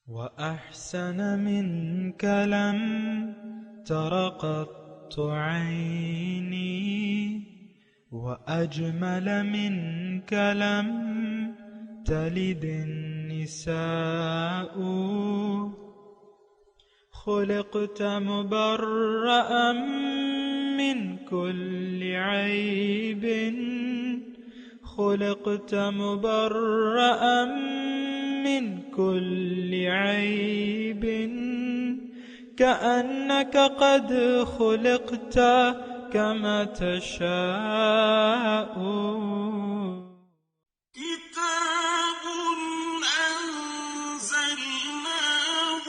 وأحسن منك لم تر قط عيني وأجمل منك لم تلد النساء خلقت مبرأ من كل عيب خلقت مبرأ من كل عيب كأنك قد خلقت كما تشاء كتاب أنزلناه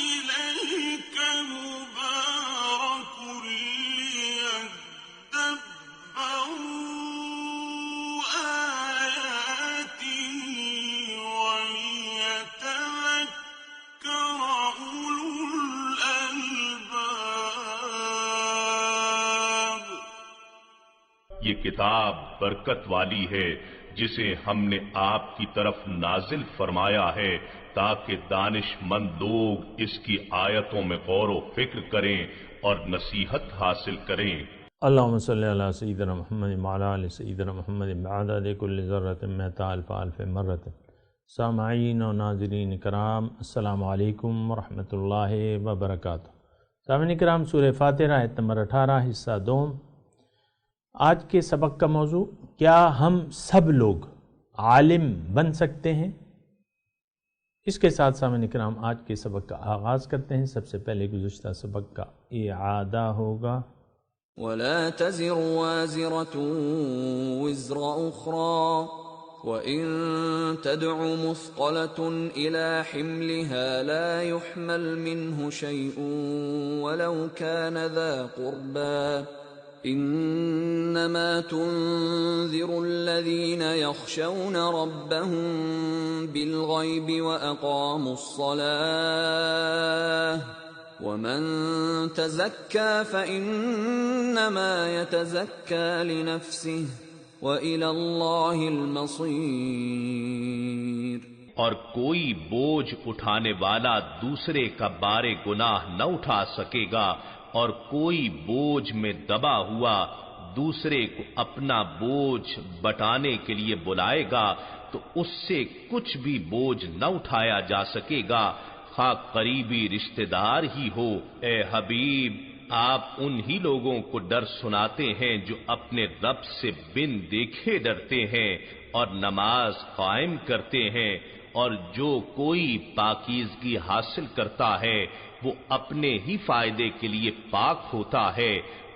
إليك مبارك ليدبروا آياته وليتذكر أولو الألباب۔ یہ کتاب برکت والی ہے جسے ہم نے آپ کی طرف نازل فرمایا ہے تاکہ دانش مند لوگ اس کی آیتوں میں غور و فکر کریں اور نصیحت حاصل کریں۔ اللہم صلی علی سیدنا محمد وعلی آل سیدنا محمد بعدد کل ذرۃ مئۃ الف الف مرۃ۔ سامعین و ناظرین کرام، السلام علیکم ورحمۃ اللہ وبرکاتہ۔ سامعین کرام، سورہ فاتحہ آیت نمبر 18 حصہ دوم۔ آج کے سبق کا موضوع، کیا ہم سب لوگ عالم بن سکتے ہیں؟ اس کے ساتھ سامعین کرام آج کے سبق کا آغاز کرتے ہیں۔ سب سے پہلے گزشتہ سبق کا اعادہ ہوگا۔ وَلَا تَزِرُ وَازِرَةٌ وِزْرَ أُخْرَى وَإِن تَدْعُ مُثْقَلَةٌ إِلَى حِمْلِهَا لَا يُحْمَلْ مِنْهُ شَيْءٌ وَلَوْ كَانَ ذَا قُرْبَى إِنَّمَا تُنذِرُ الَّذِينَ يَخْشَوْنَ رَبَّهُم بِالْغَيْبِ وَأَقَامُوا الصَّلَاةَ وَمَن تَزَكَّى فَإِنَّمَا يَتَزَكَّى لِنَفْسِهِ وَإِلَى اللَّهِ الْمَصِيرُ۔ اور کوئی بوجھ اٹھانے والا دوسرے کا بار گناہ نہ اٹھا سکے گا، اور کوئی بوجھ میں دبا ہوا دوسرے کو اپنا بوجھ بٹانے کے لیے بلائے گا تو اس سے کچھ بھی بوجھ نہ اٹھایا جا سکے گا، خواہ قریبی رشتہ دار ہی ہو۔ اے حبیب، آپ انہی لوگوں کو ڈر سناتے ہیں جو اپنے رب سے بن دیکھے ڈرتے ہیں اور نماز قائم کرتے ہیں، اور جو کوئی پاکیزگی حاصل کرتا ہے وہ اپنے ہی فائدے کے لیے پاک ہوتا ہے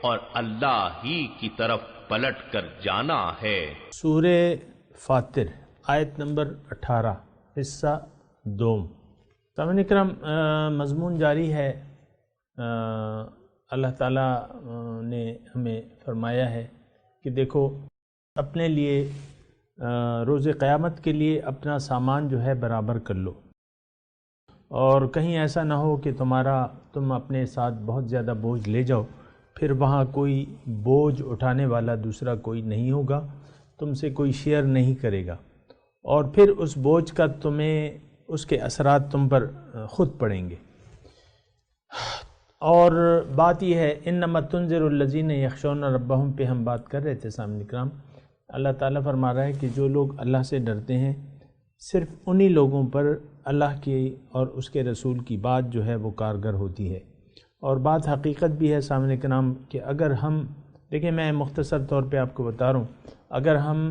اور اللہ ہی کی طرف پلٹ کر جانا ہے۔ سورہ فاتر آیت نمبر 18 حصہ دوم۔ سامعین کرام، مضمون جاری ہے۔ اللہ تعالیٰ نے ہمیں فرمایا ہے کہ دیکھو، اپنے لیے روز قیامت کے لیے اپنا سامان جو ہے برابر کر لو، اور کہیں ایسا نہ ہو کہ تم اپنے ساتھ بہت زیادہ بوجھ لے جاؤ، پھر وہاں کوئی بوجھ اٹھانے والا دوسرا کوئی نہیں ہوگا، تم سے کوئی شیئر نہیں کرے گا، اور پھر اس بوجھ کا اس کے اثرات تم پر خود پڑیں گے۔ اور بات یہ ہے، انما تنذر الذین یخشون ربہم پہ ہم بات کر رہے تھے سامعین کرام۔ اللہ تعالیٰ فرما رہا ہے کہ جو لوگ اللہ سے ڈرتے ہیں، صرف انہی لوگوں پر اللہ کی اور اس کے رسول کی بات جو ہے وہ کارگر ہوتی ہے۔ اور بات حقیقت بھی ہے سامعین کرام کہ اگر ہم دیکھیں، میں مختصر طور پہ آپ کو بتا رہا ہوں، اگر ہم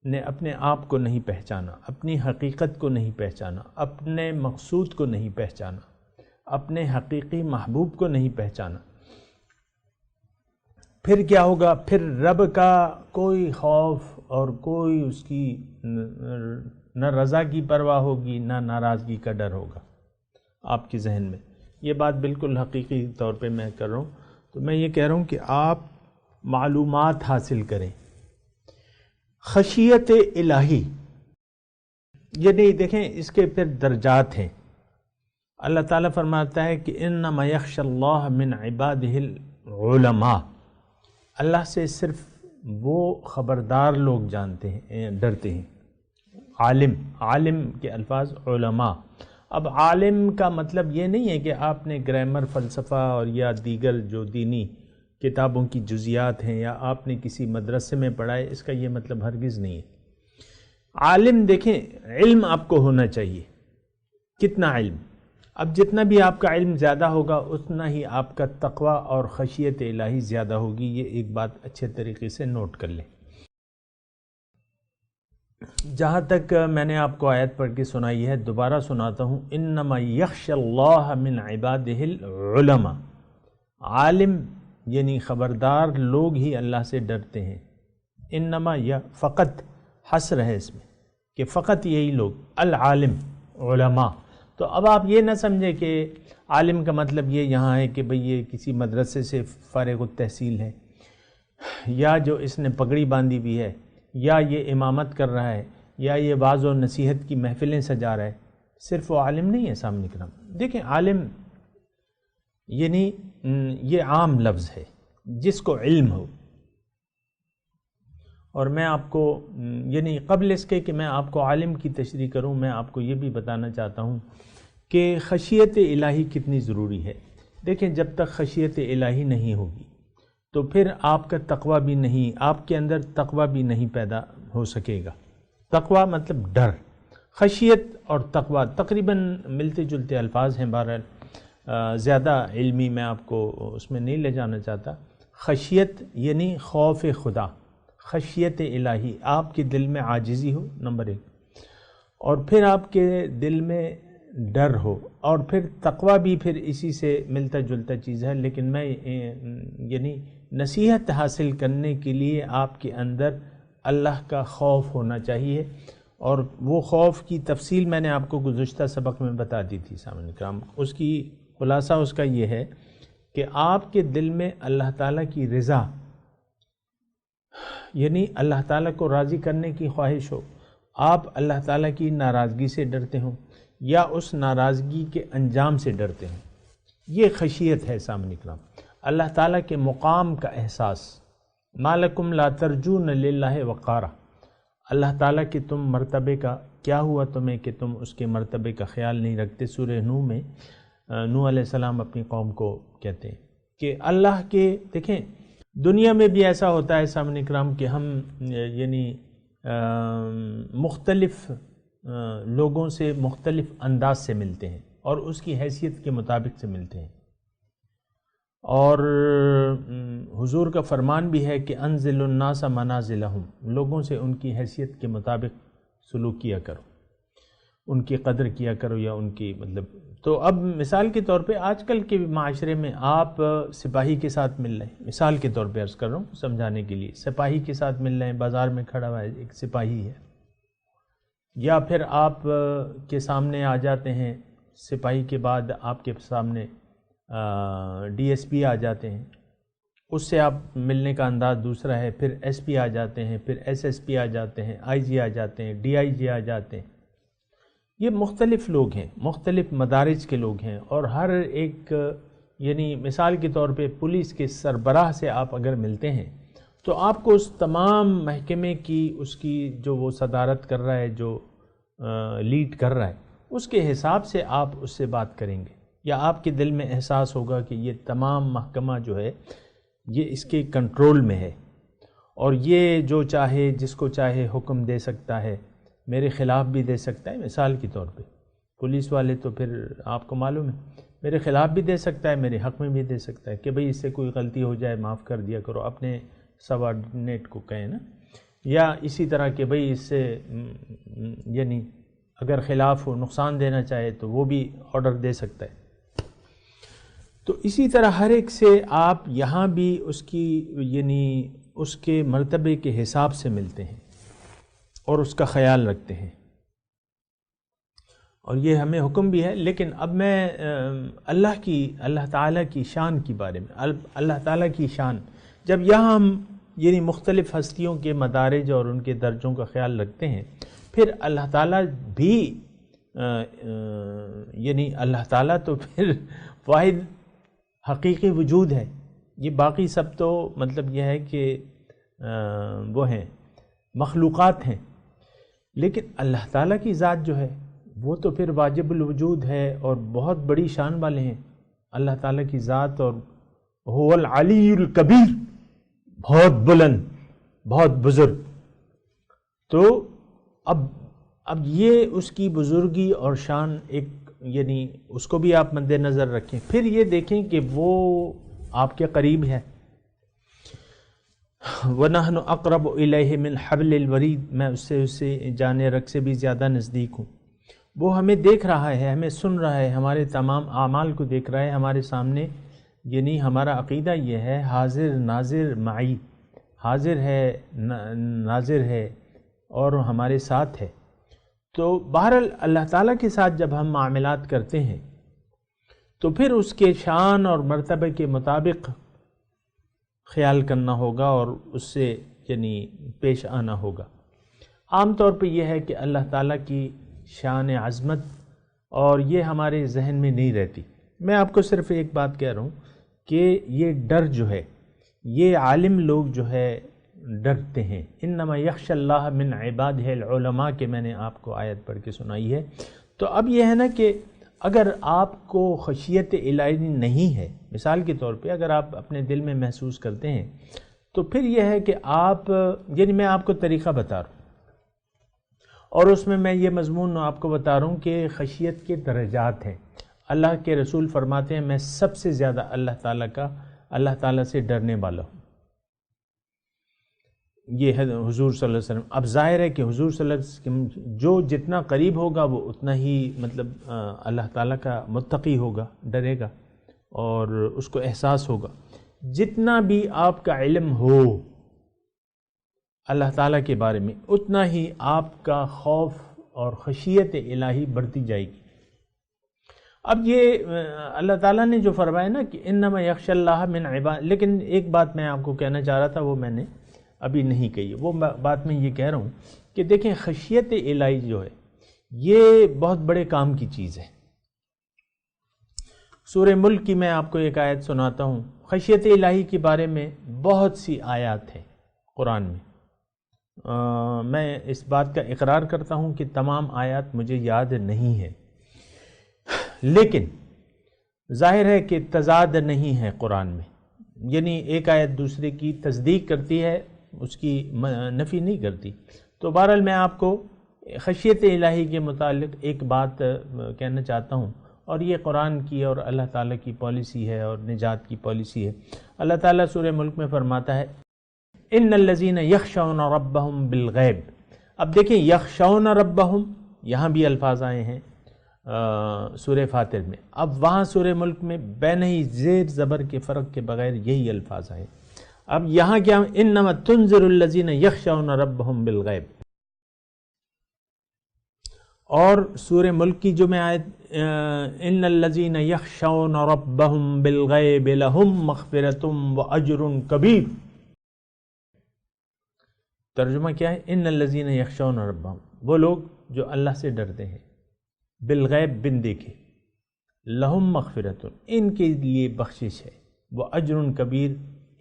نے اپنے آپ کو نہیں پہچانا، اپنی حقیقت کو نہیں پہچانا، اپنے مقصود کو نہیں پہچانا، اپنے حقیقی محبوب کو نہیں پہچانا، پھر کیا ہوگا؟ پھر رب کا کوئی خوف اور کوئی اس کی نہ رضا کی پرواہ ہوگی، نہ ناراضگی کا ڈر ہوگا آپ کے ذہن میں۔ یہ بات بالکل حقیقی طور پہ میں کر رہا ہوں۔ تو میں یہ کہہ رہا ہوں کہ آپ معلومات حاصل کریں، خشیت الہی، یعنی دیکھیں اس کے پھر درجات ہیں۔ اللہ تعالیٰ فرماتا ہے کہ انما یخشی اللہ من عبادہ العلماء، اللہ سے صرف وہ خبردار لوگ جانتے ہیں، ڈرتے ہیں۔ عالم کے الفاظ علماء، اب عالم کا مطلب یہ نہیں ہے کہ آپ نے گرامر، فلسفہ اور یا دیگر جو دینی کتابوں کی جزیات ہیں یا آپ نے کسی مدرسے میں پڑھا ہے، اس کا یہ مطلب ہرگز نہیں ہے۔ عالم دیکھیں، علم آپ کو ہونا چاہیے، کتنا علم، اب جتنا بھی آپ کا علم زیادہ ہوگا اتنا ہی آپ کا تقوی اور خشیت الہی زیادہ ہوگی، یہ ایک بات اچھے طریقے سے نوٹ کر لیں۔ جہاں تک میں نے آپ کو آیت پڑھ کے سنائی ہے، دوبارہ سناتا ہوں، انما یخشی اللہ من عبادہ العلماء، عالم یعنی خبردار لوگ ہی اللہ سے ڈرتے ہیں۔ انما، یا فقط حصر ہے اس میں کہ فقط یہی لوگ، العالم علماء۔ تو اب آپ یہ نہ سمجھیں کہ عالم کا مطلب یہ یہاں ہے کہ بھئی یہ کسی مدرسے سے فارغ التحصیل ہے، یا جو اس نے پگڑی باندھی بھی ہے، یا یہ امامت کر رہا ہے، یا یہ وعظ و نصیحت کی محفلیں سجا رہا ہے، صرف وہ عالم نہیں ہے۔ سامنے کرام دیکھیں، عالم یعنی یہ عام لفظ ہے جس کو علم ہو، اور میں آپ کو یعنی قبل اس کے کہ میں آپ کو عالم کی تشریح کروں، میں آپ کو یہ بھی بتانا چاہتا ہوں کہ خشیت الہی کتنی ضروری ہے۔ دیکھیں، جب تک خشیت الہی نہیں ہوگی تو پھر آپ کا تقوی بھی نہیں، آپ کے اندر تقوی بھی نہیں پیدا ہو سکے گا۔ تقوی مطلب ڈر، خشیت اور تقوی تقریباً ملتے جلتے الفاظ ہیں، بہرحال زیادہ علمی میں آپ کو اس میں نہیں لے جانا چاہتا۔ خشیت یعنی خوف خدا، خشیت الہی، آپ کے دل میں عاجزی ہو، نمبر ایک، اور پھر آپ کے دل میں ڈر ہو، اور پھر تقوی بھی پھر اسی سے ملتا جلتا چیز ہے۔ لیکن میں یعنی نصیحت حاصل کرنے کے لیے آپ کے اندر اللہ کا خوف ہونا چاہیے، اور وہ خوف کی تفصیل میں نے آپ کو گزشتہ سبق میں بتا دی تھی سامعین کرام۔ اس کی خلاصہ اس کا یہ ہے کہ آپ کے دل میں اللہ تعالیٰ کی رضا، یعنی اللہ تعالیٰ کو راضی کرنے کی خواہش ہو، آپ اللہ تعالیٰ کی ناراضگی سے ڈرتے ہوں یا اس ناراضگی کے انجام سے ڈرتے ہیں، یہ خشیت ہے سامنے کرام۔ اللہ تعالیٰ کے مقام کا احساس، ما لکم لا ترجون للہ وقارا، اللہ تعالیٰ کے تم مرتبے کا کیا ہوا تمہیں کہ تم اس کے مرتبے کا خیال نہیں رکھتے۔ سورہ نوح میں نوح علیہ السلام اپنی قوم کو کہتے ہیں کہ اللہ کے، دیکھیں دنیا میں بھی ایسا ہوتا ہے سامعین کرام کہ ہم یعنی مختلف لوگوں سے مختلف انداز سے ملتے ہیں اور اس کی حیثیت کے مطابق سے ملتے ہیں، اور حضور کا فرمان بھی ہے کہ انزل الناس منازلہم، لوگوں سے ان کی حیثیت کے مطابق سلوک کیا کرو، ان کی قدر کیا کرو، یا ان کی مطلب۔ تو اب مثال کے طور پہ آج کل کے معاشرے میں آپ سپاہی کے ساتھ مل رہے ہیں، مثال کے طور پہ عرض کر رہا ہوں سمجھانے کے لیے، سپاہی کے ساتھ مل رہے ہیں، بازار میں کھڑا ہوا ہے ایک سپاہی ہے، یا پھر آپ کے سامنے آ جاتے ہیں، سپاہی کے بعد آپ کے سامنے ڈی ایس پی آ جاتے ہیں، اس سے آپ ملنے کا انداز دوسرا ہے، پھر ایس پی آ جاتے ہیں، پھر ایس ایس پی آ جاتے ہیں، آئی جی آ جاتے ہیں، ڈی آئی جی آ جاتے ہیں۔ یہ مختلف لوگ ہیں، مختلف مدارج کے لوگ ہیں، اور ہر ایک یعنی مثال کے طور پہ پولیس کے سربراہ سے آپ اگر ملتے ہیں تو آپ کو اس تمام محکمے کی، اس کی جو وہ صدارت کر رہا ہے، جو لیڈ کر رہا ہے، اس کے حساب سے آپ اس سے بات کریں گے، یا آپ کے دل میں احساس ہوگا کہ یہ تمام محکمہ جو ہے یہ اس کے کنٹرول میں ہے، اور یہ جو چاہے جس کو چاہے حکم دے سکتا ہے، میرے خلاف بھی دے سکتا ہے۔ مثال کے طور پہ پولیس والے تو پھر آپ کو معلوم ہے میرے خلاف بھی دے سکتا ہے، میرے حق میں بھی دے سکتا ہے کہ بھئی اس سے کوئی غلطی ہو جائے معاف کر دیا کرو، اپنے سبارڈینیٹ کو کہیں نا، یا اسی طرح کہ بھئی اس سے یعنی اگر خلاف ہو، نقصان دینا چاہے تو وہ بھی آرڈر دے سکتا ہے۔ تو اسی طرح ہر ایک سے آپ یہاں بھی اس کی یعنی اس کے مرتبے کے حساب سے ملتے ہیں اور اس کا خیال رکھتے ہیں، اور یہ ہمیں حکم بھی ہے۔ لیکن اب میں اللہ تعالیٰ کی شان کے بارے میں، اللہ تعالیٰ کی شان، جب یہاں ہم یعنی مختلف ہستیوں کے مدارج اور ان کے درجوں کا خیال رکھتے ہیں، پھر اللہ تعالیٰ بھی یعنی اللہ تعالیٰ تو پھر واحد حقیقی وجود ہے، یہ باقی سب تو مطلب یہ ہے کہ وہ ہیں، مخلوقات ہیں، لیکن اللہ تعالیٰ کی ذات جو ہے وہ تو پھر واجب الوجود ہے اور بہت بڑی شان والے ہیں اللہ تعالیٰ کی ذات، اور هو العلی الکبیر، بہت بلند، بہت بزرگ. تو اب یہ اس کی بزرگی اور شان ایک، یعنی اس کو بھی آپ مد نظر رکھیں. پھر یہ دیکھیں کہ وہ آپ کے قریب ہے. وَنَحْنُ أَقْرَبُ إِلَيْهِ مِنْ حَبْلِ الْوَرِيدِ، میں اس سے جان رگ سے بھی زیادہ نزدیک ہوں. وہ ہمیں دیکھ رہا ہے، ہمیں سن رہا ہے، ہمارے تمام اعمال کو دیکھ رہا ہے ہمارے سامنے. یعنی ہمارا عقیدہ یہ ہے حاضر ناظر معی، حاضر ہے ناظر ہے اور ہمارے ساتھ ہے. تو بہرحال اللہ تعالیٰ کے ساتھ جب ہم معاملات کرتے ہیں تو پھر اس کے شان اور مرتبہ کے مطابق خیال کرنا ہوگا اور اس سے یعنی پیش آنا ہوگا. عام طور پہ یہ ہے کہ اللہ تعالیٰ کی شان عظمت اور یہ ہمارے ذہن میں نہیں رہتی. میں آپ کو صرف ایک بات کہہ رہا ہوں کہ یہ ڈر جو ہے، یہ عالم لوگ جو ہے ڈرتے ہیں. انما یخشى اللہ من عبادہ العلماء کہ میں نے آپ کو آیت پڑھ کے سنائی ہے. تو اب یہ ہے نا کہ اگر آپ کو خشیت الہی نہیں ہے، مثال کے طور پہ اگر آپ اپنے دل میں محسوس کرتے ہیں تو پھر یہ ہے کہ آپ، یعنی میں آپ کو طریقہ بتا رہا ہوں اور اس میں یہ مضمون آپ کو بتا رہا ہوں کہ خشیت کے درجات ہیں. اللہ کے رسول فرماتے ہیں میں سب سے زیادہ اللہ تعالیٰ سے ڈرنے والا ہوں. یہ ہے حضور صلی اللہ علیہ وسلم. اب ظاہر ہے کہ حضور صلی اللہ علیہ وسلم جو جتنا قریب ہوگا وہ اتنا ہی مطلب اللہ تعالیٰ کا متقی ہوگا، ڈرے گا اور اس کو احساس ہوگا. جتنا بھی آپ کا علم ہو اللہ تعالیٰ کے بارے میں اتنا ہی آپ کا خوف اور خشیت الہی بڑھتی جائے گی. اب یہ اللہ تعالیٰ نے جو فرمایا نا کہ انما یخشى اللہ من عباد، لیکن ایک بات میں آپ کو کہنا چاہ رہا تھا وہ میں نے ابھی نہیں کہی. وہ بات میں یہ کہہ رہا ہوں کہ دیکھیں خشیت الہی جو ہے یہ بہت بڑے کام کی چیز ہے. سورہ ملک کی میں آپ کو ایک آیت سناتا ہوں. خشیت الہی کے بارے میں بہت سی آیات ہیں قرآن میں. میں اس بات کا اقرار کرتا ہوں کہ تمام آیات مجھے یاد نہیں ہے، لیکن ظاہر ہے کہ تضاد نہیں ہے قرآن میں. یعنی ایک آیت دوسرے کی تصدیق کرتی ہے، اس کی نفی نہیں کرتی. تو بہرحال میں آپ کو خشیت الہی کے متعلق ایک بات کہنا چاہتا ہوں، اور یہ قرآن کی اور اللہ تعالیٰ کی پالیسی ہے اور نجات کی پالیسی ہے. اللہ تعالیٰ سورہ ملک میں فرماتا ہے ان الذین یخشون ربہم بالغیب. اب دیکھیں یخشون ربہم، یہاں بھی الفاظ آئے ہیں سورہ فاتر میں. اب وہاں سورہ ملک میں بین ہی زیر زبر کے فرق کے بغیر یہی الفاظ آئے. اب یہاں کیا انما تنذر الذین یخشون ربہم بالغیب، اور سورہ ملک کی جو میں آیت ان الذین یخشون ربہم بالغیب لہم مغفرۃ واجر کبیر، ترجمہ کیا ہے؟ ان الذین یخشون ربہم، وہ لوگ جو اللہ سے ڈرتے ہیں، بالغیب بن دیکھے، لہم مغفرۃ ان کے لیے بخشش ہے، واجر کبیر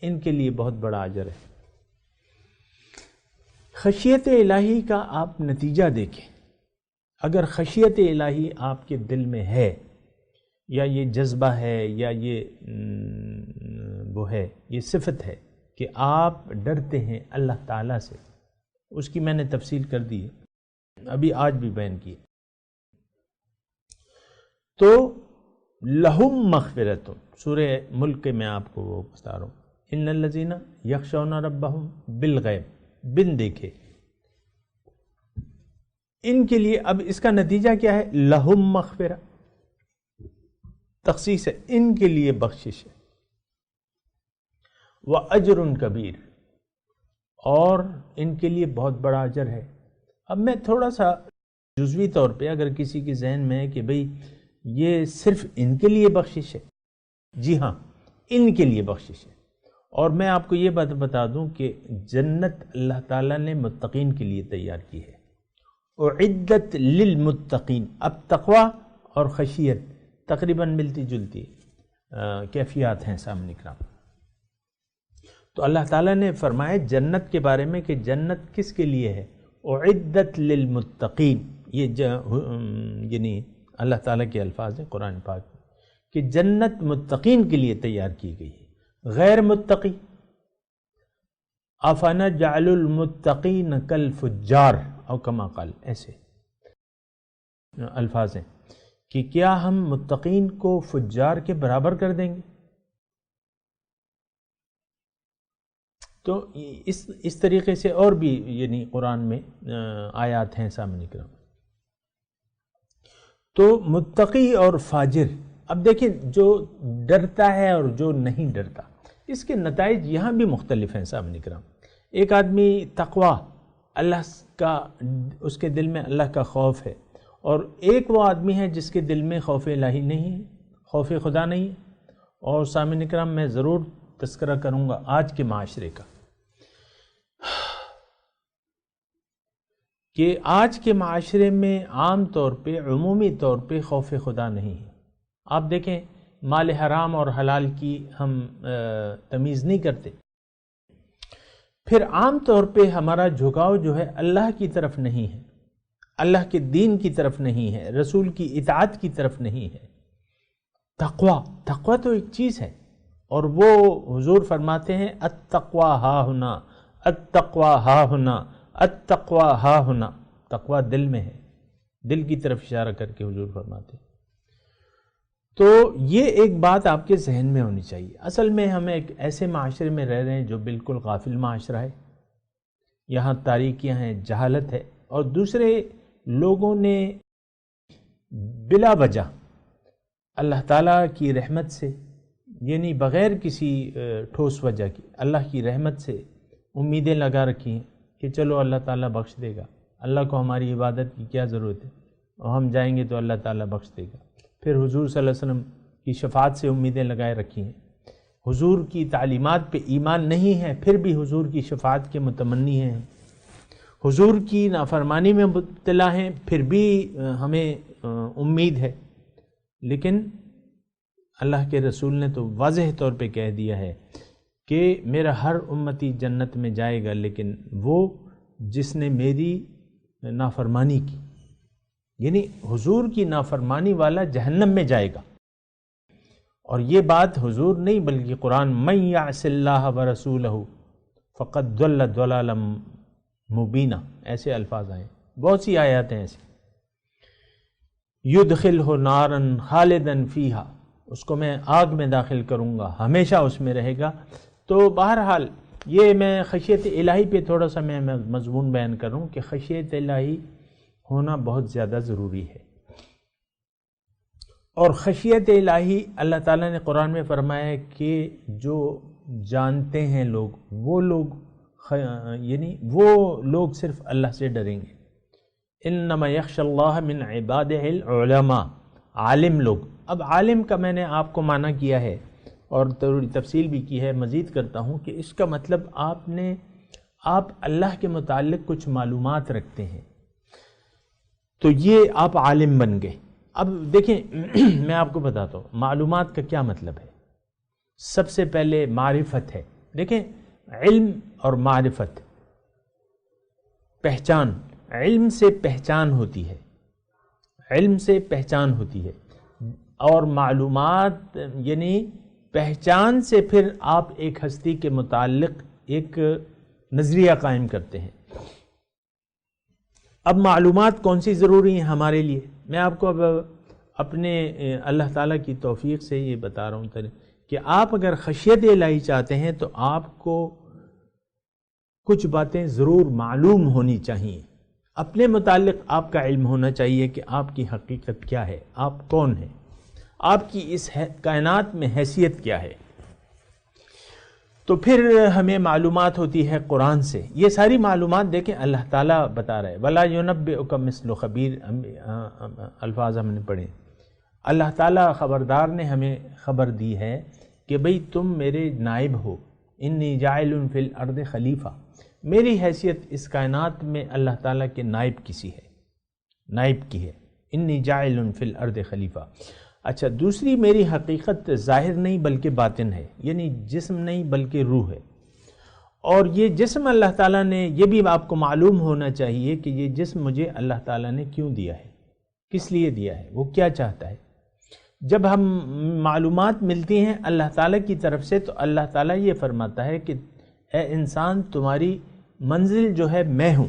ان کے لیے بہت بڑا اجر ہے. خشیت الہی کا آپ نتیجہ دیکھیں. اگر خشیت الہی آپ کے دل میں ہے، یا یہ جذبہ ہے، یا یہ وہ ہے، یہ صفت ہے کہ آپ ڈرتے ہیں اللہ تعالیٰ سے، اس کی میں نے تفصیل کر دی ہے، ابھی آج بھی بیان کی. تو لہم مغفرۃ، سورہ ملک کے میں آپ کو وہ بتا رہا ہوں، ان الذین یخشون ربہم بالغیب، بن دیکھے، ان کے لیے. اب اس کا نتیجہ کیا ہے؟ لہم مغفرہ، تخصیص ہے، ان کے لیے بخشش ہے، واجر کبیر، اور ان کے لیے بہت بڑا اجر ہے. اب میں تھوڑا سا جزوی طور پہ اگر کسی کے ذہن میں ہے کہ بھئی یہ صرف ان کے لیے بخشش ہے، جی ہاں ان کے لیے بخشش ہے. اور میں آپ کو یہ بات بتا دوں کہ جنت اللہ تعالیٰ نے متقین کے لیے تیار کی ہے، اعدت للمتقین. اب تقوی اور خشیت تقریباً ملتی جلتی کیفیات ہیں سامنے کرام. تو اللہ تعالیٰ نے فرمایا جنت کے بارے میں کہ جنت کس کے لیے ہے؟ اعدت للمتقین، یہ یعنی اللہ تعالیٰ کے الفاظ ہیں قرآن پاک میں کہ جنت متقین کے لیے تیار کی گئی ہے، غیر متقی افنجعل المتقین کالفجار او کما قال، ایسے الفاظ ہیں کہ کیا ہم متقین کو فجار کے برابر کر دیں گے؟ تو اس طریقے سے اور بھی یعنی قرآن میں آیات ہیں سامنے کرام۔ تو متقی اور فاجر، اب دیکھیں جو ڈرتا ہے اور جو نہیں ڈرتا، اس کے نتائج یہاں بھی مختلف ہیں سامنے کرام۔ ایک آدمی تقوی، اللہ کا، اس کے دل میں اللہ کا خوف ہے، اور ایک وہ آدمی ہے جس کے دل میں خوف الہی نہیں ہے، خوف خدا نہیں ہے۔ اور سامعین کرام میں ضرور تذکرہ کروں گا آج کے معاشرے کا کہ آج کے معاشرے میں عام طور پہ، عمومی طور پہ خوف خدا نہیں ہے۔ آپ دیکھیں مال حرام اور حلال کی ہم تمیز نہیں کرتے، پھر عام طور پہ ہمارا جھکاؤ جو ہے اللہ کی طرف نہیں ہے، اللہ کے دین کی طرف نہیں ہے، رسول کی اطاعت کی طرف نہیں ہے۔ تقوی تو ایک چیز ہے، اور وہ حضور فرماتے ہیں التقوی ہا ہنا، التقوی ہا ہنا، التقوی ہا ہنا۔ تقوی دل میں ہے، دل کی طرف اشارہ کر کے حضور فرماتے ہیں۔ تو یہ ایک بات آپ کے ذہن میں ہونی چاہیے۔ اصل میں ہم ایک ایسے معاشرے میں رہ رہے ہیں جو بالکل غافل معاشرہ ہے، یہاں تاریکیاں ہیں، جہالت ہے، اور دوسرے لوگوں نے بلا وجہ اللہ تعالیٰ کی رحمت سے، یعنی بغیر کسی ٹھوس وجہ کی، اللہ کی رحمت سے امیدیں لگا رکھی ہیں کہ چلو اللہ تعالیٰ بخش دے گا، اللہ کو ہماری عبادت کی کیا ضرورت ہے، اور ہم جائیں گے تو اللہ تعالیٰ بخش دے گا۔ پھر حضور صلی اللہ علیہ وسلم کی شفاعت سے امیدیں لگائے رکھی ہیں، حضور کی تعلیمات پہ ایمان نہیں ہے پھر بھی حضور کی شفاعت کے متمنی ہیں، حضور کی نافرمانی میں مبتلا ہیں پھر بھی ہمیں امید ہے۔ لیکن اللہ کے رسول نے تو واضح طور پہ کہہ دیا ہے کہ میرا ہر امتی جنت میں جائے گا، لیکن وہ جس نے میری نافرمانی کی، یعنی حضور کی نافرمانی والا جہنم میں جائے گا۔ اور یہ بات حضور نہیں بلکہ قرآن، من یعص اللہ ورسولہ فقد ضل ضلالا مبینا، ایسے الفاظ آئے، بہت سی آیات ہیں ایسی۔ یدخلہ نارا خالدا فیہا، اس کو میں آگ میں داخل کروں گا، ہمیشہ اس میں رہے گا۔ تو بہرحال یہ میں خشیت الہی پہ تھوڑا سا میں مضمون بیان کروں کہ خشیت الہی ہونا بہت زیادہ ضروری ہے۔ اور خشیت الہی اللہ تعالیٰ نے قرآن میں فرمایا ہے کہ جو جانتے ہیں لوگ، وہ لوگ یعنی وہ لوگ صرف اللہ سے ڈریں گے۔ انما یخشی اللہ من عبادہ العلماء، عالم لوگ۔ اب عالم کا میں نے آپ کو معنی کیا ہے اور تھوڑی تفصیل بھی کی ہے، مزید کرتا ہوں کہ اس کا مطلب آپ اللہ کے متعلق کچھ معلومات رکھتے ہیں تو یہ آپ عالم بن گئے۔ اب دیکھیں میں آپ کو بتاتا ہوں معلومات کا کیا مطلب ہے۔ سب سے پہلے معرفت ہے، دیکھیں علم اور معرفت، پہچان، علم سے پہچان ہوتی ہے، علم سے پہچان ہوتی ہے، اور معلومات یعنی پہچان سے پھر آپ ایک ہستی کے متعلق ایک نظریہ قائم کرتے ہیں۔ اب معلومات کون سی ضروری ہیں ہمارے لیے؟ میں آپ کو اب اپنے اللہ تعالیٰ کی توفیق سے یہ بتا رہا ہوں کہ آپ اگر خشیت الہی چاہتے ہیں تو آپ کو کچھ باتیں ضرور معلوم ہونی چاہیے۔ اپنے متعلق آپ کا علم ہونا چاہیے کہ آپ کی حقیقت کیا ہے، آپ کون ہیں، آپ کی اس کائنات میں حیثیت کیا ہے۔ تو پھر ہمیں معلومات ہوتی ہے قرآن سے۔ یہ ساری معلومات دیکھیں اللہ تعالیٰ بتا رہا ہے، وَلَا يُنَبِّئُكَ مِثْلُ خَبِيرٍ، الفاظ ہم نے پڑھے۔ اللہ تعالیٰ خبردار نے ہمیں خبر دی ہے کہ بھئی تم میرے نائب ہو، انی جاعل فی الارض خلیفہ، میری حیثیت اس کائنات میں اللہ تعالیٰ کے نائب کسی ہے، نائب کی ہے، انی جاعل فی الارض خلیفہ۔ اچھا، دوسری میری حقیقت ظاہر نہیں بلکہ باطن ہے، یعنی جسم نہیں بلکہ روح ہے۔ اور یہ جسم اللہ تعالیٰ نے، یہ بھی آپ کو معلوم ہونا چاہیے کہ یہ جسم مجھے اللہ تعالیٰ نے کیوں دیا ہے، کس لیے دیا ہے، وہ کیا چاہتا ہے۔ جب ہم معلومات ملتی ہیں اللہ تعالیٰ کی طرف سے تو اللہ تعالیٰ یہ فرماتا ہے کہ اے انسان تمہاری منزل جو ہے میں ہوں،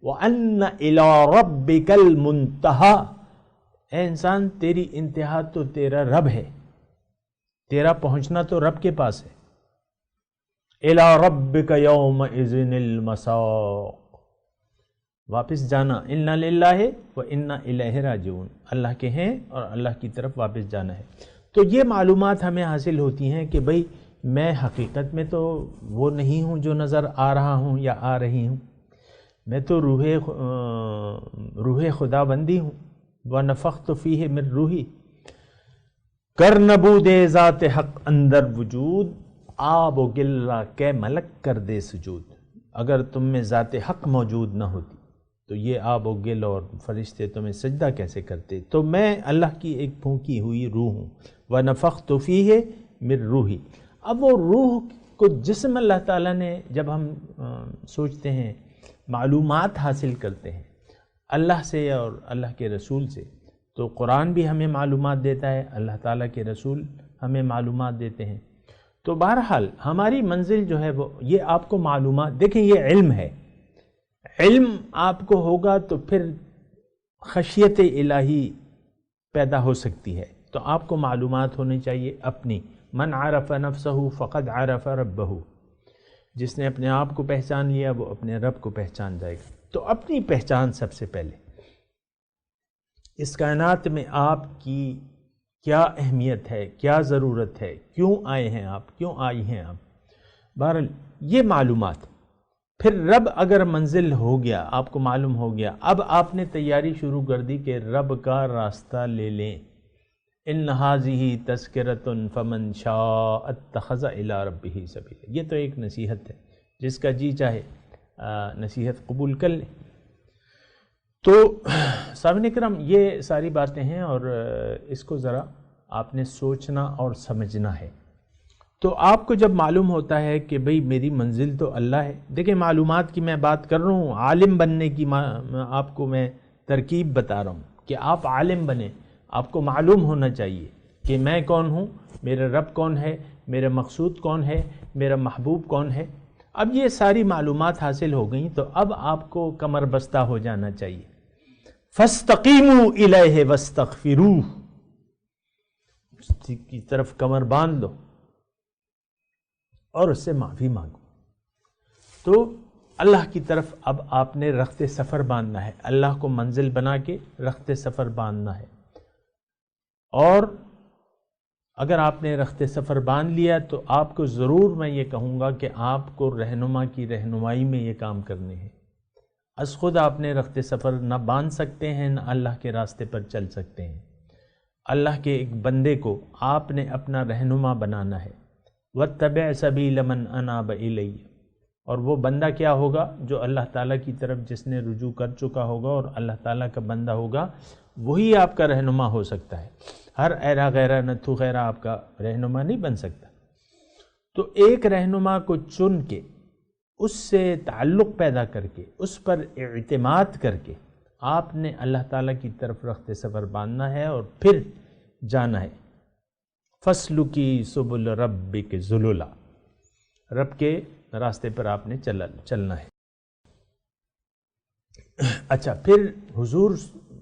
وَأَنَّ إِلَىٰ رَبِّكَ الْمُنتَهَىٰ، اے انسان تیری انتہا تو تیرا رب ہے، تیرا پہنچنا تو رب کے پاس ہے۔ إِلَىٰ رَبِّكَ يَوْمَئِذٍ الْمَسَاقُ، واپس جانا، اِنَّا لِلَّهِ وَإِنَّا إِلَيْهِ راجعون، اللہ کے ہیں اور اللہ کی طرف واپس جانا ہے۔ تو یہ معلومات ہمیں حاصل ہوتی ہیں کہ بھئی میں حقیقت میں تو وہ نہیں ہوں جو نظر آ رہا ہوں یا آ رہی ہوں، میں تو روح خدا بندی ہوں، وَنَفَخْتُ فِيهِ مِن روحی، کر نبود ذات حق اندر وجود، آب و گل را کہ ملک کر دے سجود۔ اگر تم میں ذات حق موجود نہ ہوتی تو یہ آب و گل اور فرشتے تمہیں سجدہ کیسے کرتے؟ تو میں اللہ کی ایک پھونکی ہوئی روح ہوں، وَنَفَخْتُ فِيهِ مِن روحی۔ اب وہ روح کو جسم اللہ تعالیٰ نے، جب ہم سوچتے ہیں، معلومات حاصل کرتے ہیں اللہ سے اور اللہ کے رسول سے، تو قرآن بھی ہمیں معلومات دیتا ہے، اللہ تعالیٰ کے رسول ہمیں معلومات دیتے ہیں۔ تو بہرحال ہماری منزل جو ہے وہ یہ آپ کو معلومات، دیکھیں یہ علم ہے، علم آپ کو ہوگا تو پھر خشیت الہی پیدا ہو سکتی ہے۔ تو آپ کو معلومات ہونی چاہیے اپنی، من عرف نفسہ فقد عرف ربہ، جس نے اپنے آپ کو پہچان لیا وہ اپنے رب کو پہچان جائے گا۔ تو اپنی پہچان سب سے پہلے، اس کائنات میں آپ کی کیا اہمیت ہے، کیا ضرورت ہے، کیوں آئے ہیں آپ، کیوں آئی ہیں آپ، بہرحال یہ معلومات۔ پھر رب اگر منزل ہو گیا، آپ کو معلوم ہو گیا، اب آپ نے تیاری شروع کر دی کہ رب کا راستہ لے لیں۔ ان ھذہ تذکرۃ فمن شاء اتخذ الی ربہ سبیلا، یہ تو ایک نصیحت ہے، جس کا جی چاہے نصیحت قبول کر لیں۔ تو سامعین کرام یہ ساری باتیں ہیں اور اس کو ذرا آپ نے سوچنا اور سمجھنا ہے۔ تو آپ کو جب معلوم ہوتا ہے کہ بھئی میری منزل تو اللہ ہے، دیکھیں معلومات کی میں بات کر رہا ہوں، عالم بننے کی آپ کو میں ترکیب بتا رہا ہوں کہ آپ عالم بنیں، آپ کو معلوم ہونا چاہیے کہ میں کون ہوں، میرا رب کون ہے، میرا مقصود کون ہے، میرا محبوب کون ہے۔ اب یہ ساری معلومات حاصل ہو گئیں تو اب آپ کو کمر بستہ ہو جانا چاہیے۔ فَاسْتَقِیمُوا إِلَیْهِ وَاسْتَغْفِرُوهُ، اس کی طرف کمر باندھ دو اور اس سے معافی مانگو۔ تو اللہ کی طرف اب آپ نے رخت سفر باندھنا ہے، اللہ کو منزل بنا کے رخت سفر باندھنا ہے۔ اور اگر آپ نے رخت سفر باندھ لیا تو آپ کو ضرور میں یہ کہوں گا کہ آپ کو رہنما کی رہنمائی میں یہ کام کرنے ہیں۔ از خود آپ نے رخت سفر نہ باندھ سکتے ہیں، نہ اللہ کے راستے پر چل سکتے ہیں۔ اللہ کے ایک بندے کو آپ نے اپنا رہنما بنانا ہے۔ وَاتَّبِعْ سَبِيلَ مَنْ أَنَابَ إِلَيَّ، اور وہ بندہ کیا ہوگا؟ جو اللہ تعالیٰ کی طرف جس نے رجوع کر چکا ہوگا اور اللہ تعالیٰ کا بندہ ہوگا، وہی آپ کا رہنما ہو سکتا ہے۔ ہر ایرا غیرہ نتھو غیرہ آپ کا رہنما نہیں بن سکتا۔ تو ایک رہنما کو چن کے، اس سے تعلق پیدا کر کے، اس پر اعتماد کر کے آپ نے اللہ تعالیٰ کی طرف رخت سفر باندھنا ہے اور پھر جانا ہے۔ فَاسْلُكِي سُبُلَ رَبِّكِ ذُلُلًا، رب کے راستے پر آپ نے چلنا ہے۔ اچھا، پھر حضور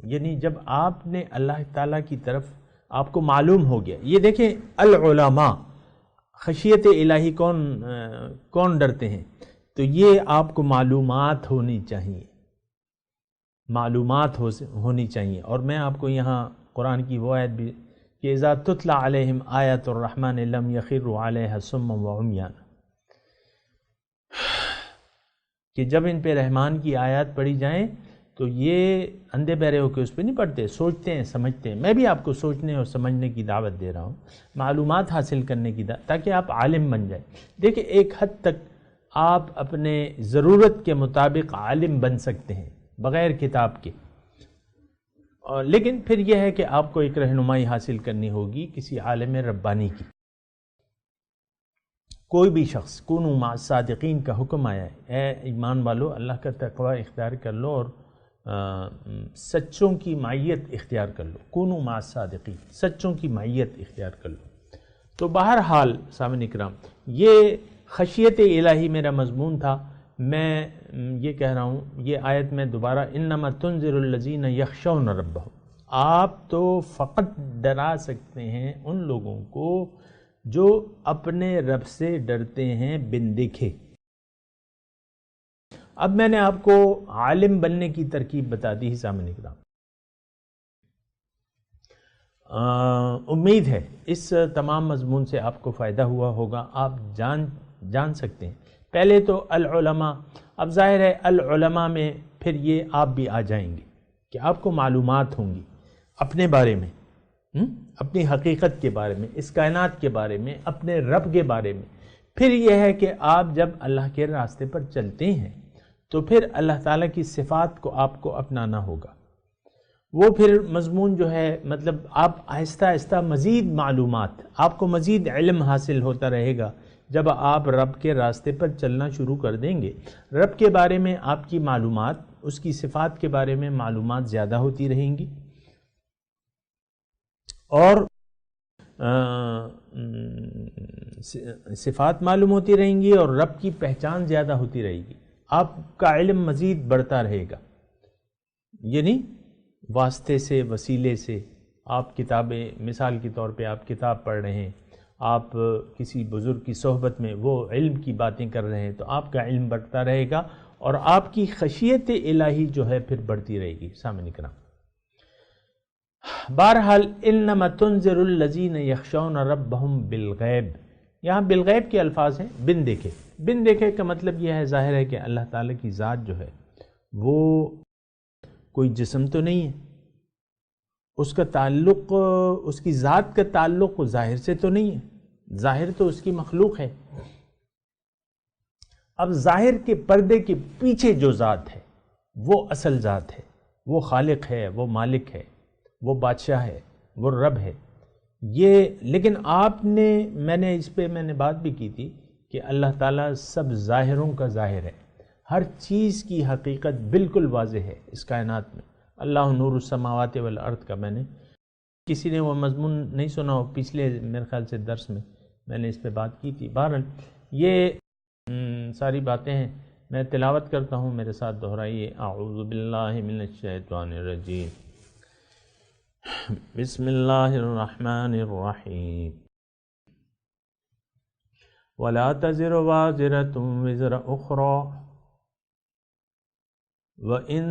یعنی جب آپ نے اللہ تعالیٰ کی طرف آپ کو معلوم ہو گیا، یہ دیکھیں العلماء، خشیت الہی کون ڈرتے ہیں؟ تو یہ آپ کو معلومات ہونی چاہیے، معلومات ہونی چاہیے۔ اور میں آپ کو یہاں قرآن کی وہ آیت بھی کہ اذا تتلی علیہم آیات الرحمن لم یخروا علیہا صما وعمیانا، کہ جب ان پہ رحمان کی آیات پڑھی جائیں تو یہ اندھے بہرے ہو کے اس پہ نہیں پڑھتے، سوچتے ہیں، سمجھتے ہیں۔ میں بھی آپ کو سوچنے اور سمجھنے کی دعوت دے رہا ہوں، معلومات حاصل کرنے کی دعوت، تاکہ آپ عالم بن جائیں۔ دیکھیں ایک حد تک آپ اپنے ضرورت کے مطابق عالم بن سکتے ہیں بغیر کتاب کے، لیکن پھر یہ ہے کہ آپ کو ایک رہنمائی حاصل کرنی ہوگی کسی عالم ربانی کی۔ کوئی بھی شخص کونوا مع الصادقین کا حکم آیا ہے، اے ایمان والو اللہ کا تقوی اختیار کر لو اور سچوں کی معیت اختیار کر لو، کونوا مع الصادقین، سچوں کی معیت اختیار کر لو۔ تو بہرحال سامعین کرام، یہ خشیت الہی میرا مضمون تھا۔ میں یہ کہہ رہا ہوں، یہ آیت میں دوبارہ انما تنذر الذین یخشون ربہم، آپ تو فقط ڈرا سکتے ہیں ان لوگوں کو جو اپنے رب سے ڈرتے ہیں بن دیکھے۔ اب میں نے آپ کو عالم بننے کی ترکیب بتا دی ہے سامنے کرام۔ امید ہے اس تمام مضمون سے آپ کو فائدہ ہوا ہوگا، آپ جان سکتے ہیں۔ پہلے تو العلماء، اب ظاہر ہے العلماء میں پھر یہ آپ بھی آ جائیں گے کہ آپ کو معلومات ہوں گی اپنے بارے میں، اپنی حقیقت کے بارے میں، اس کائنات کے بارے میں، اپنے رب کے بارے میں۔ پھر یہ ہے کہ آپ جب اللہ کے راستے پر چلتے ہیں تو پھر اللہ تعالیٰ کی صفات کو آپ کو اپنانا ہوگا۔ وہ پھر مضمون جو ہے، مطلب آپ آہستہ آہستہ مزید معلومات، آپ کو مزید علم حاصل ہوتا رہے گا جب آپ رب کے راستے پر چلنا شروع کر دیں گے۔ رب کے بارے میں آپ کی معلومات، اس کی صفات کے بارے میں معلومات زیادہ ہوتی رہیں گی، اور صفات معلوم ہوتی رہیں گی اور رب کی پہچان زیادہ ہوتی رہے گی، آپ کا علم مزید بڑھتا رہے گا۔ یعنی واسطے سے، وسیلے سے، آپ کتابیں، مثال کے طور پہ آپ کتاب پڑھ رہے ہیں، آپ کسی بزرگ کی صحبت میں وہ علم کی باتیں کر رہے ہیں، تو آپ کا علم بڑھتا رہے گا اور آپ کی خشیت الہی جو ہے پھر بڑھتی رہے گی۔ سامعین کرام، بہرحال انما تنذر الذین یخشون ربہم بالغیب، یہاں بالغیب کے الفاظ ہیں، بن دیکھے۔ بن دیکھے کا مطلب یہ ہے، ظاہر ہے کہ اللہ تعالیٰ کی ذات جو ہے وہ کوئی جسم تو نہیں ہے، اس کا تعلق، اس کی ذات کا تعلق ظاہر سے تو نہیں ہے، ظاہر تو اس کی مخلوق ہے۔ اب ظاہر کے پردے کے پیچھے جو ذات ہے وہ اصل ذات ہے، وہ خالق ہے، وہ مالک ہے، وہ بادشاہ ہے، وہ رب ہے۔ یہ لیکن میں نے بات بھی کی تھی کہ اللہ تعالیٰ سب ظاہروں کا ظاہر ہے، ہر چیز کی حقیقت بالکل واضح ہے اس کائنات میں۔ اللہ نور السماوات والارض کا میں نے، کسی نے وہ مضمون نہیں سنا ہو، پچھلے میرے خیال سے درس میں نے اس پہ بات کی تھی۔ بہرحال یہ ساری باتیں ہیں، میں تلاوت کرتا ہوں، میرے ساتھ دہرائیے۔ اعوذ باللہ من الشیطان الرجیم، بسم اللہ الرحمن الرحیم، وَلَا تَزِرُ وَازِرَةٌ وِزْرَ أُخْرَى وَإِن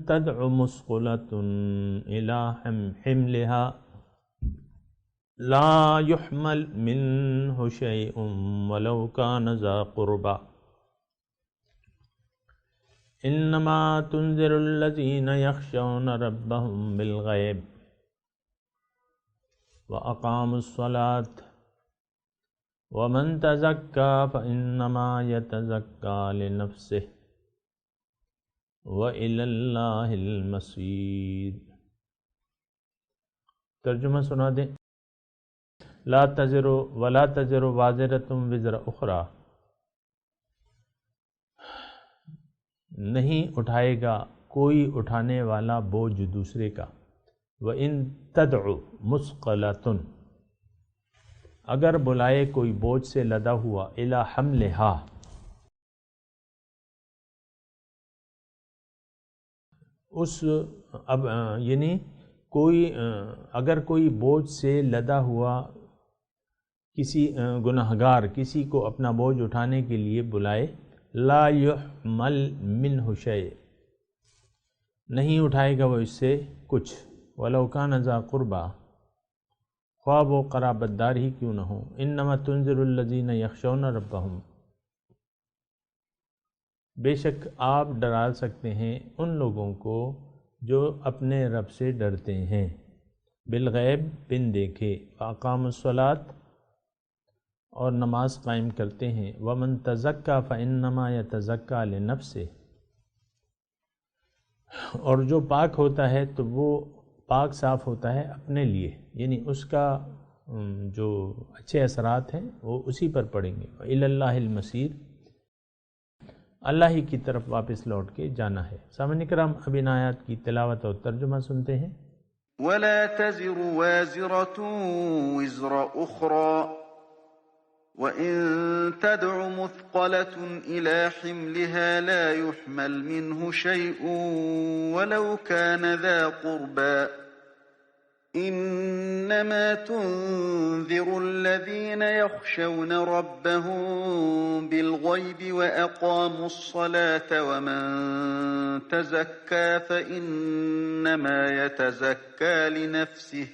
تَدْعُ مُثْقَلَةٌ إِلَىٰ حِمْلِهَا لَا يُحْمَلْ مِنْهُ شَيْءٌ وَلَوْ كَانَ ذَا قُرْبَىٰ إِنَّمَا تُنذِرُ الَّذِينَ يَخْشَوْنَ رَبَّهُم بِالْغَيْبِ وَأَقَامُوا الصَّلَاةَ وَمَن تَزَكَّىٰ فَإِنَّمَا يَتَزَكَّىٰ لِنَفْسِهِ وَإِلَى اللَّهِ الْمَصِيرُ۔ ترجمہ سنا دیں۔ لا تزر ولا تزر وازرة وزر اخرى، نہیں اٹھائے گا کوئی اٹھانے والا بوجھ دوسرے کا۔ وَإِن تَدْعُ مُثْقَلَةٌ، اگر بلائے کوئی بوجھ سے لدا ہوا، اِلَىٰ حَمْلِهَا، یعنی اگر کوئی بوجھ سے لدا ہوا کسی گناہگار کسی کو اپنا بوجھ اٹھانے کے لیے بلائے، لا يحمل منہ شیء، نہیں اٹھائے گا وہ اس سے کچھ، ولو کان ذا قربا، خواہ وہ قرابت دار ہی کیوں نہ ہو۔ انما تنذر الذین یخشون ربہم، بے شک آپ ڈرا سکتے ہیں ان لوگوں کو جو اپنے رب سے ڈرتے ہیں، بالغیب، بن دیکھے، اقام الصلاۃ، اور نماز قائم کرتے ہیں، ومن تزکیٰ فانما یتزکیٰ لنفسہ، اور جو پاک ہوتا ہے تو وہ پاک صاف ہوتا ہے اپنے لیے، یعنی اس کا جو اچھے اثرات ہیں وہ اسی پر پڑیں گے۔ وَإِلَى اللَّهِ الْمَصِيرُ، اللہ ہی کی طرف واپس لوٹ کے جانا ہے۔ سامعین کرام، اب ان آیات کی تلاوت اور ترجمہ سنتے ہیں۔ ولا تزر وازرة وزر أخرى وإن تدع مثقلة إلى حملها لا يحمل منه شيء ولو كان ذا قربى إنما تنذر الذين يخشون ربهم بالغيب وأقاموا الصلاة ومن تزكى فإنما يتزكى لنفسه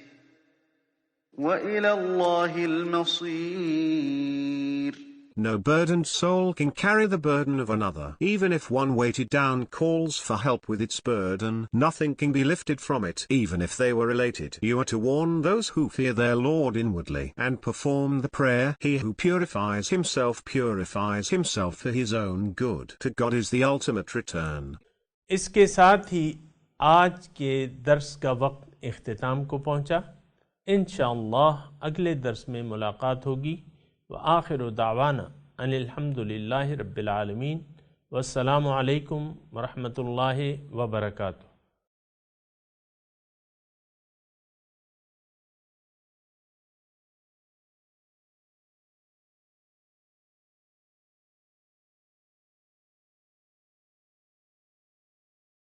وإلى الله المصير. No burdened soul can carry the burden of another. Even if one weighted down calls for help with its burden, nothing can be lifted from it, even if they were related. You are to warn those who fear their Lord inwardly, and perform the prayer. He who purifies himself for his own good. To God is the ultimate return. اس کے ساتھ ہی آج کے درس کا وقت اختتام کو پہنچا۔ انشاءاللہ اگلے درس میں ملاقات ہوگی۔ وآخر دعوانا ان الحمد للہ رب العالمین، والسلام علیکم ورحمۃ اللہ وبرکاتہ۔